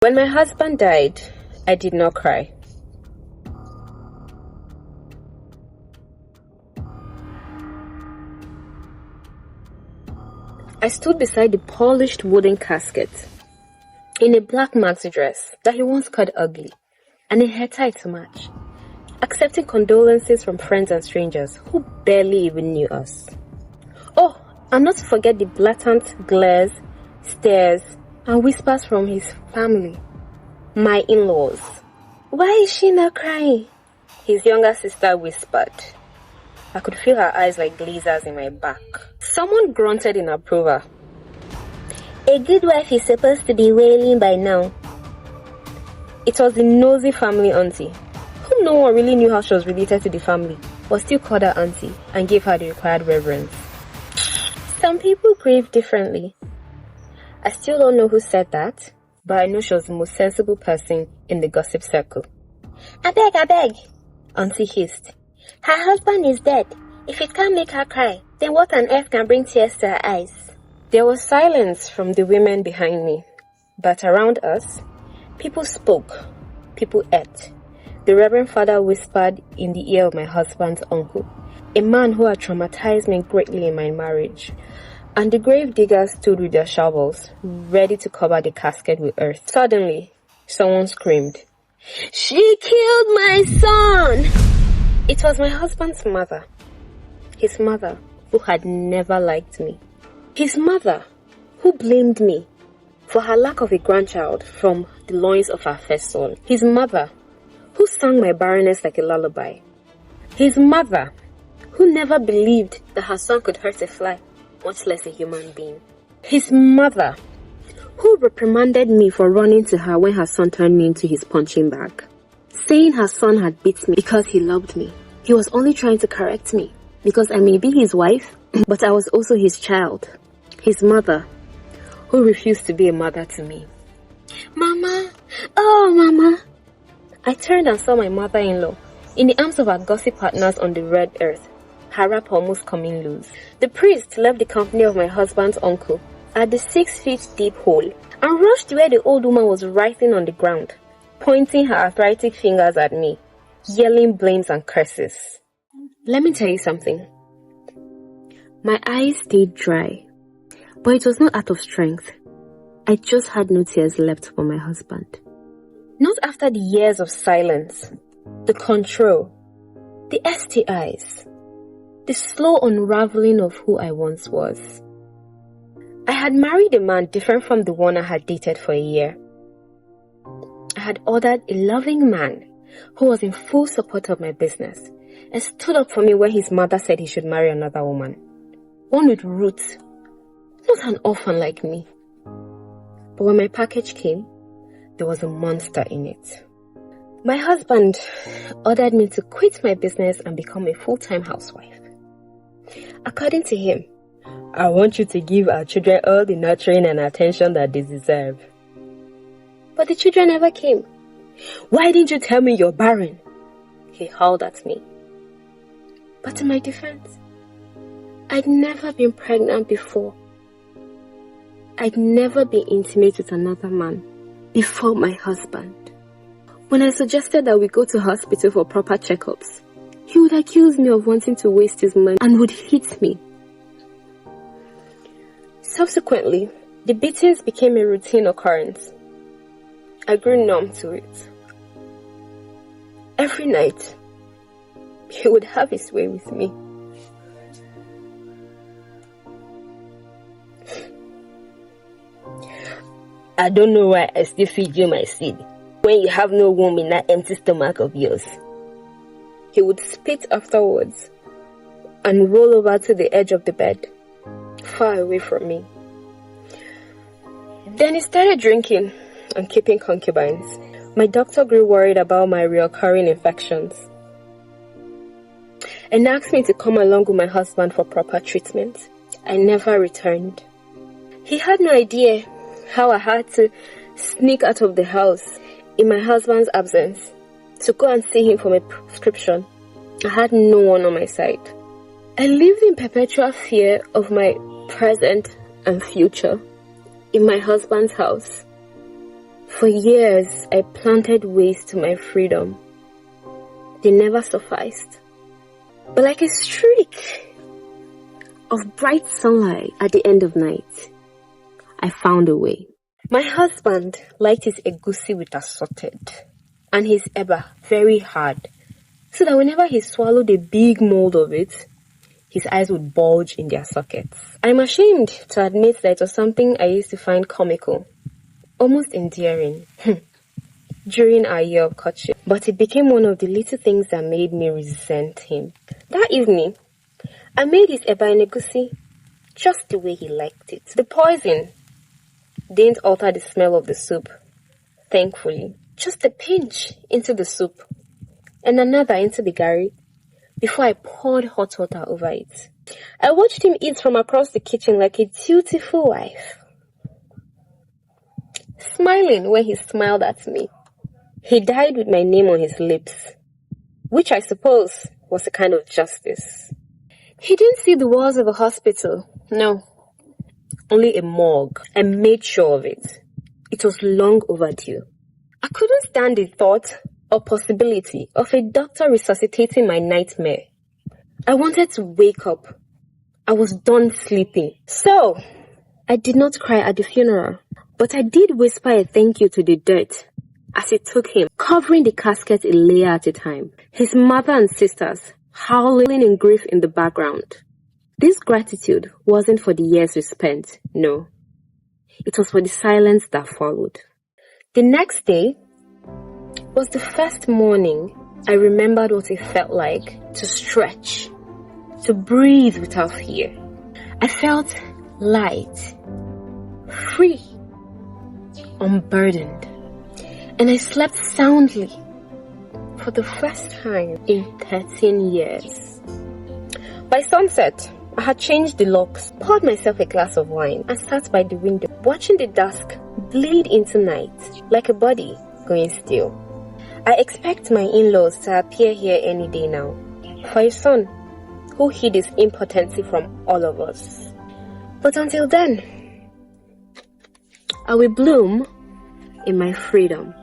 When my husband died, I did not cry. I stood beside the polished wooden casket in a black maxi dress that he once called ugly and a hair tie to match, accepting condolences from friends and strangers who barely even knew us. Oh, and not to forget the blatant glares, stares, and whispers from his family, my in-laws. "Why is she not crying?" his younger sister whispered. I could feel her eyes like lasers in my back. Someone grunted in approval. "A good wife is supposed to be wailing by now." It was the nosy family auntie, whom no one really knew how she was related to the family, but still called her auntie and gave her the required reverence. Some people grieve differently. I still don't know who said that, but I know she was the most sensible person in the gossip circle. I beg, auntie hissed. "Her husband is dead. If it can't make her cry, then what on earth can bring tears to her eyes?" There was silence from the women behind me, but around us, people spoke, people ate. The Reverend Father whispered in the ear of my husband's uncle, a man who had traumatized me greatly in my marriage, and the grave diggers stood with their shovels, ready to cover the casket with earth. Suddenly, someone screamed, "She killed my son!" It was my husband's mother. His mother, who had never liked me. His mother, who blamed me for her lack of a grandchild from the loins of her first son. His mother, who sang my barrenness like a lullaby. His mother, who never believed that her son could hurt a fly, much less a human being. His mother, who reprimanded me for running to her when her son turned me into his punching bag, saying her son had beat me because he loved me. He was only trying to correct me because I may be his wife, but I was also his child. His mother, who refused to be a mother to me. "Mama, oh Mama." I turned and saw my mother-in-law in the arms of her gossip partners on the red earth, her wrap almost coming loose. The priest left the company of my husband's uncle at the 6-feet deep hole and rushed where the old woman was writhing on the ground, pointing her arthritic fingers at me, yelling blames and curses. Let me tell you something. My eyes stayed dry, but it was not out of strength. I just had no tears left for my husband. Not after the years of silence, the control, the STIs, the slow unraveling of who I once was. I had married a man different from the one I had dated for a year. I had ordered a loving man who was in full support of my business and stood up for me when his mother said he should marry another woman. One with roots, not an orphan like me. But when my package came, there was a monster in it. My husband ordered me to quit my business and become a full-time housewife. According to him, "I want you to give our children all the nurturing and attention that they deserve." But the children never came. "Why didn't you tell me you're barren?" he howled at me. But in my defense, I'd never been pregnant before. I'd never been intimate with another man before my husband. When I suggested that we go to hospital for proper checkups, he would accuse me of wanting to waste his money and would hit me. Subsequently, the beatings became a routine occurrence. I grew numb to it. Every night, he would have his way with me. "I don't know why I still feed you my seed when you have no womb in that empty stomach of yours." He would spit afterwards and roll over to the edge of the bed, far away from me. Then he started drinking and keeping concubines. My doctor grew worried about my recurring infections and asked me to come along with my husband for proper treatment. I never returned. He had no idea how I had to sneak out of the house in my husband's absence to go and see him for my prescription. I had no one on my side. I lived in perpetual fear of my present and future in my husband's house. For years, I planted ways to my freedom. They never sufficed. But like a streak of bright sunlight at the end of night, I found a way. My husband liked his egusi with assorted and his eba very hard, so that whenever he swallowed a big mold of it, his eyes would bulge in their sockets. I'm ashamed to admit that it was something I used to find comical, almost endearing, during our year of courtship. But it became one of the little things that made me resent him. That evening, I made his eba and egusi just the way he liked it. The poison didn't alter the smell of the soup, thankfully. Just a pinch into the soup and another into the gari before I poured hot water over it. I watched him eat from across the kitchen like a dutiful wife, smiling when he smiled at me. He died with my name on his lips, which I suppose was a kind of justice. He didn't see the walls of a hospital, no, only a morgue. I made sure of it. It was long overdue. I couldn't stand the thought or possibility of a doctor resuscitating my nightmare. I wanted to wake up. I was done sleeping. So, I did not cry at the funeral, but I did whisper a thank you to the dirt as it took him, covering the casket a layer at a time. His mother and sisters howling in grief in the background. This gratitude wasn't for the years we spent, no. It was for the silence that followed. The next day was the first morning I remembered what it felt like to stretch, to breathe without fear. I felt light, free, unburdened, and I slept soundly for the first time in 13 years. By sunset, I had changed the locks, poured myself a glass of wine, and sat by the window, watching the dusk bleed into night like a body going still. I expect my in-laws to appear here any day now, for a son who hid his impotency from all of us. But until then, I will bloom in my freedom.